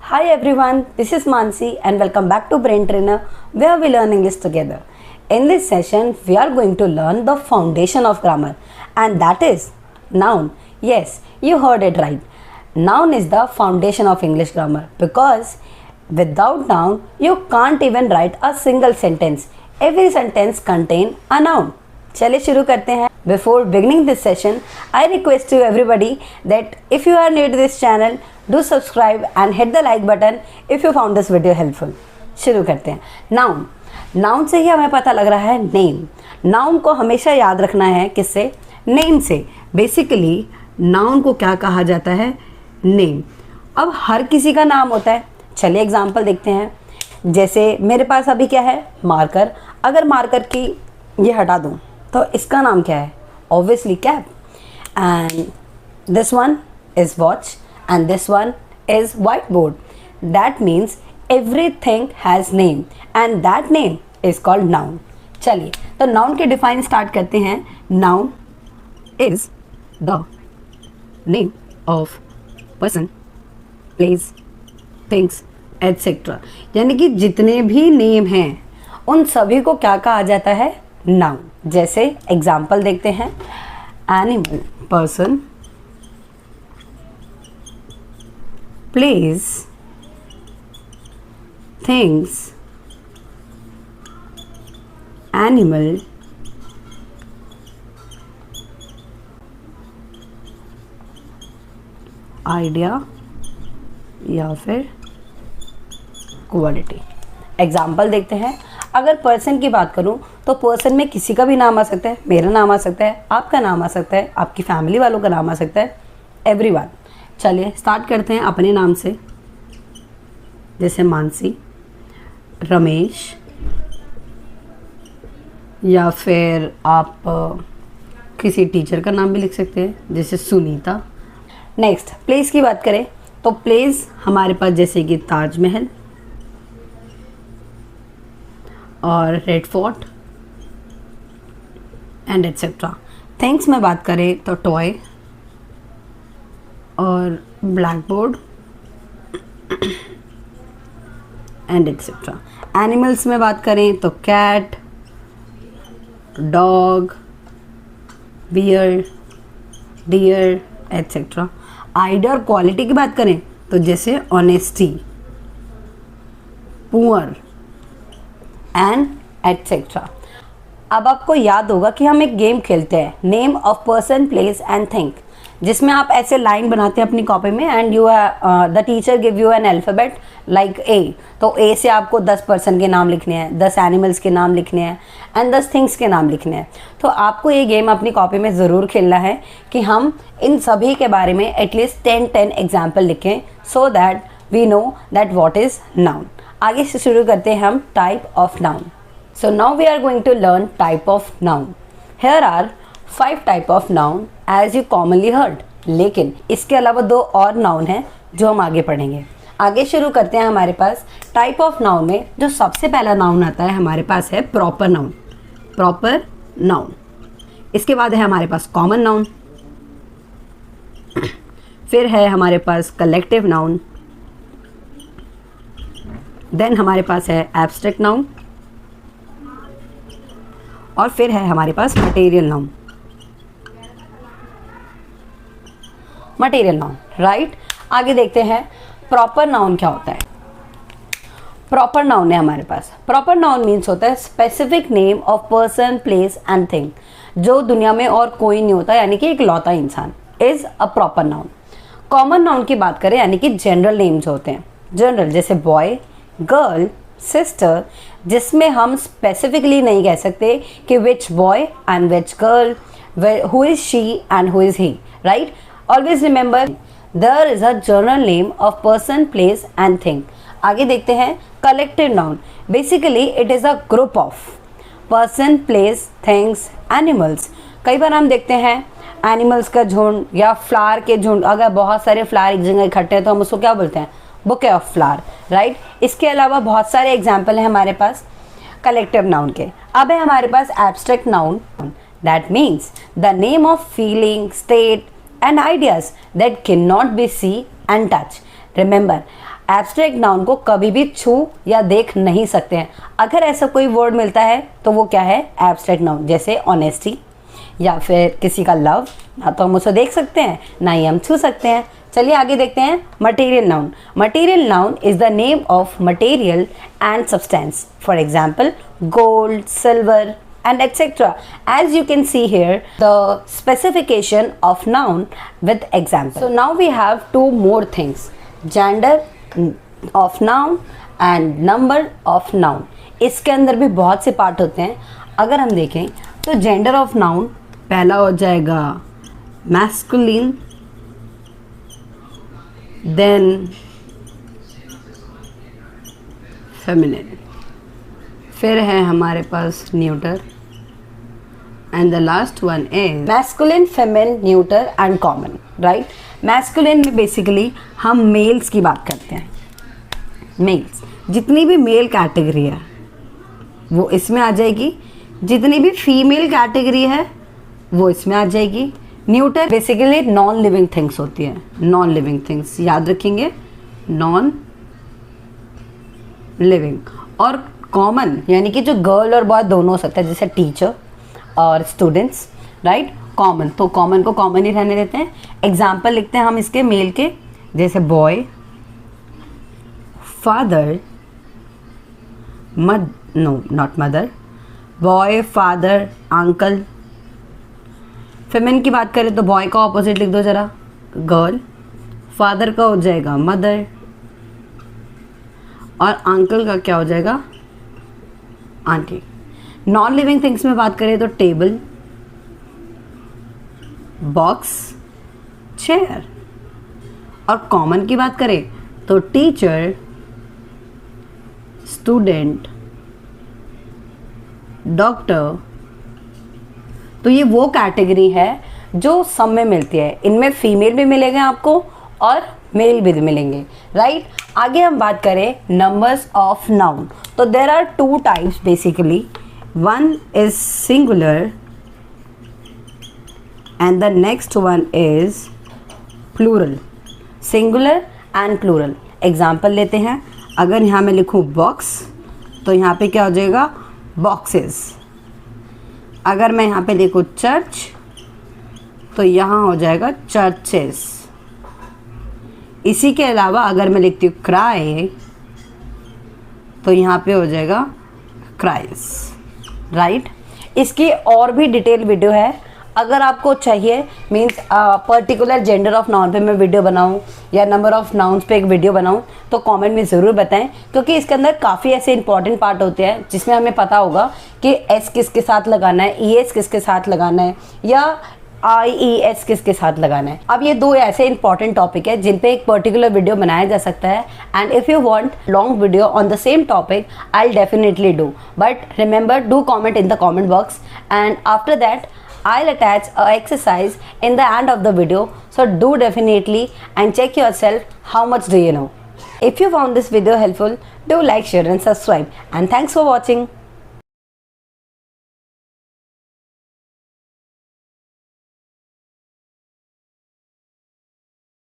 Hi everyone, this is Mansi and welcome back to Brain Trainer where we learn English together. In this session, we are going to learn the foundation of grammar and that is noun. Yes, you heard it right. Noun is the foundation of English grammar because without noun, you can't even write a single sentence. Every sentence contains a noun. चलिए शुरू करते हैं. Before beginning this session, I request to everybody that if you are new to this channel, do subscribe and hit the like button if you found this video helpful. शुरू करते हैं. Noun. Noun से ही हमें पता लग रहा है name. Noun को हमेशा याद रखना है किससे? Name से. Basically, noun को क्या कहा जाता है? Name. अब हर किसी का नाम होता है. चलिए एग्जाम्पल देखते हैं. जैसे मेरे पास अभी क्या है? मार्कर. अगर मार्कर की ये हटा दूँ तो इसका नाम क्या है? Obviously cap. And this one is watch and this one is whiteboard. That means everything has name and that name is called noun. चलिए तो noun के डिफाइन स्टार्ट करते हैं. Noun is the name of person, place, things, etc. यानी कि जितने भी name हैं उन सभी को क्या कहा जाता है? नाउन. जैसे एग्जाम्पल देखते हैं. Animal, person, place, things, animal, idea या फिर क्वालिटी. एग्जाम्पल देखते हैं. अगर पर्सन की बात करूं तो पर्सन में किसी का भी नाम आ सकता है. मेरा नाम आ सकता है, आपका नाम आ सकता है, आपकी फैमिली वालों का नाम आ सकता है, एवरीवन. चलिए स्टार्ट करते हैं अपने नाम से. जैसे मानसी, रमेश या फिर आप किसी टीचर का नाम भी लिख सकते हैं जैसे सुनीता. नेक्स्ट प्लेस की बात करें तो प्लेस हमारे पास जैसे कि ताजमहल और Red Fort and etcetera. Things में बात करें तो टॉय और black board and etcetera. Animals में बात करें तो cat, dog, bear, deer etcetera. Idea और क्वालिटी की बात करें तो जैसे ऑनेस्टी, पुअर एंड एटसेट्रा. अब आपको याद होगा कि हम एक गेम खेलते हैं name of person, place and thing, जिसमें आप ऐसे लाइन बनाते हैं अपनी कॉपी में and you the teacher give you N alphabet like a. तो ए से आपको 10 पर्सन के नाम लिखने हैं, 10 एनिमल्स के नाम लिखने हैं एंड 10 थिंग्स के नाम लिखने हैं. तो आपको ये गेम अपनी कॉपी में ज़रूर खेलना है कि हम इन सभी के बारे में एटलीस्ट 10 एग्जाम्पल लिखें so that we know that what is noun. आगे से शुरू करते हैं हम type of noun. So now we are going to learn type of noun. Here are 5 type of noun as you commonly heard. लेकिन इसके अलावा 2 और नाउन हैं जो हम आगे पढ़ेंगे. आगे शुरू करते हैं. हमारे पास टाइप ऑफ नाउन में जो सबसे पहला नाउन आता है हमारे पास है प्रॉपर नाउन. Proper noun. इसके बाद है हमारे पास कॉमन नाउन. फिर है हमारे पास कलेक्टिव नाउन. देन हमारे पास है एब्स्ट्रैक्ट नाउन और फिर है हमारे पास material noun. Material noun right. आगे देखते हैं प्रॉपर नाउन क्या होता है. प्रॉपर नाउन है हमारे पास. प्रॉपर नाउन मीन्स होता है specific name of person, place and thing. जो दुनिया में और कोई नहीं होता यानी कि एक लौता इंसान is a proper noun. Common noun की बात करें यानी कि जनरल नेम्स होते हैं. जनरल जैसे बॉय, गर्ल, सिस्टर, जिसमें हम स्पेसिफिकली नहीं कह सकते कि which boy and which girl, who is she and who is he. Right. Always remember there is a general name of person, place and thing. आगे देखते हैं collective noun. Basically it is a group of person, place, things, animals. कई बार हम देखते हैं animals का झुंड या फ्लावर के झुंड. अगर बहुत सारे फ्लावर एक जगह इकट्ठे हैं तो हम उसको क्या बोलते हैं? Bouquet of flower. राइट. इसके अलावा बहुत सारे एग्जाम्पल हैं हमारे पास कलेक्टिव नाउन के. अब है हमारे पास abstract noun. That means the name of feeling, state and ideas that cannot be seen and touched. Remember, abstract noun को कभी भी छू या देख नहीं सकते हैं। अगर ऐसा कोई वर्ड मिलता है तो वो क्या है, एब्स्ट्रैक्ट नाउन। जैसे ऑनेस्टी या फिर किसी का लव, ना तो हम उसे देख सकते हैं ना ही हम छू सकते हैं। चलिए आगे देखते हैं material noun. Material noun is the name of material and substance, for example gold, silver and etc. As you can see here, the specification of noun with example. So now we have two more things, gender of noun and number of noun. इसके अंदर भी बहुत से part होते हैं। अगर हम देखें तो जेंडर ऑफ नाउन पहला हो जाएगा मैस्कुलिन, देन फेमिनिन, फिर है हमारे पास neuter and the last one is masculine, feminine, neuter and common, right. Masculine में बेसिकली हम मेल्स की बात करते हैं। मेल्स, जितनी भी मेल कैटेगरी है वो इसमें आ जाएगी, जितनी भी फीमेल कैटेगरी है वो इसमें आ जाएगी। Neuter basically non living things होती है, नॉन लिविंग थिंग्स याद रखेंगे, नॉन लिविंग। और कॉमन यानी कि जो गर्ल और बॉय दोनों हो सकता है, जैसे टीचर और स्टूडेंट्स, राइट। कॉमन, तो कॉमन को कॉमन ही रहने देते हैं। एग्जाम्पल लिखते हैं हम इसके मेल के, जैसे boy, father, not mother, boy, father, uncle. Feminine की बात करें तो बॉय का ऑपोजिट लिख दो जरा, गर्ल, फादर का हो जाएगा मदर, और अंकल का क्या हो जाएगा, आंटी। नॉन लिविंग थिंग्स में बात करें तो टेबल, बॉक्स, चेयर। और कॉमन की बात करें तो टीचर, स्टूडेंट, डॉक्टर। तो ये वो कैटेगरी है जो सब में मिलती है। इनमें फीमेल भी मिलेंगे आपको और मेल भी मिलेंगे, राइट। आगे हम बात करें नंबर्स ऑफ नाउन, तो there are two types basically. One is singular and the next one is plural, singular and plural. Example लेते हैं, अगर यहाँ मैं लिखूँ बॉक्स तो यहाँ पे क्या हो जाएगा, बॉक्सेस। अगर मैं यहाँ पे लिखूँ चर्च तो यहाँ हो जाएगा चर्चेस। इसी के अलावा अगर मैं लिखती हूँ क्राई तो यहाँ पे हो जाएगा क्राइस, राइट। इसकी और भी डिटेल वीडियो है, अगर आपको चाहिए, means particular gender of noun पे मैं वीडियो बनाऊँ या नंबर ऑफ नाउन्स पे एक वीडियो बनाऊँ तो कमेंट में ज़रूर बताएं, क्योंकि इसके अंदर काफ़ी ऐसे इंपॉर्टेंट पार्ट होते हैं जिसमें हमें पता होगा कि एस किसके साथ लगाना है, ई एस किसके साथ लगाना है, या IES किसके साथ लगाना है। अब ये दो ऐसे इंपॉर्टेंट टॉपिक है जिन पे एक पर्टिकुलर वीडियो बनाया जा सकता है, and if you want long video on the same topic I will definitely do, but remember do comment in the comment box, and after that I'll attach a exercise in the end of the video, so do definitely and check yourself how much do you know. If you found this video helpful, do like, share and subscribe, and thanks for watching.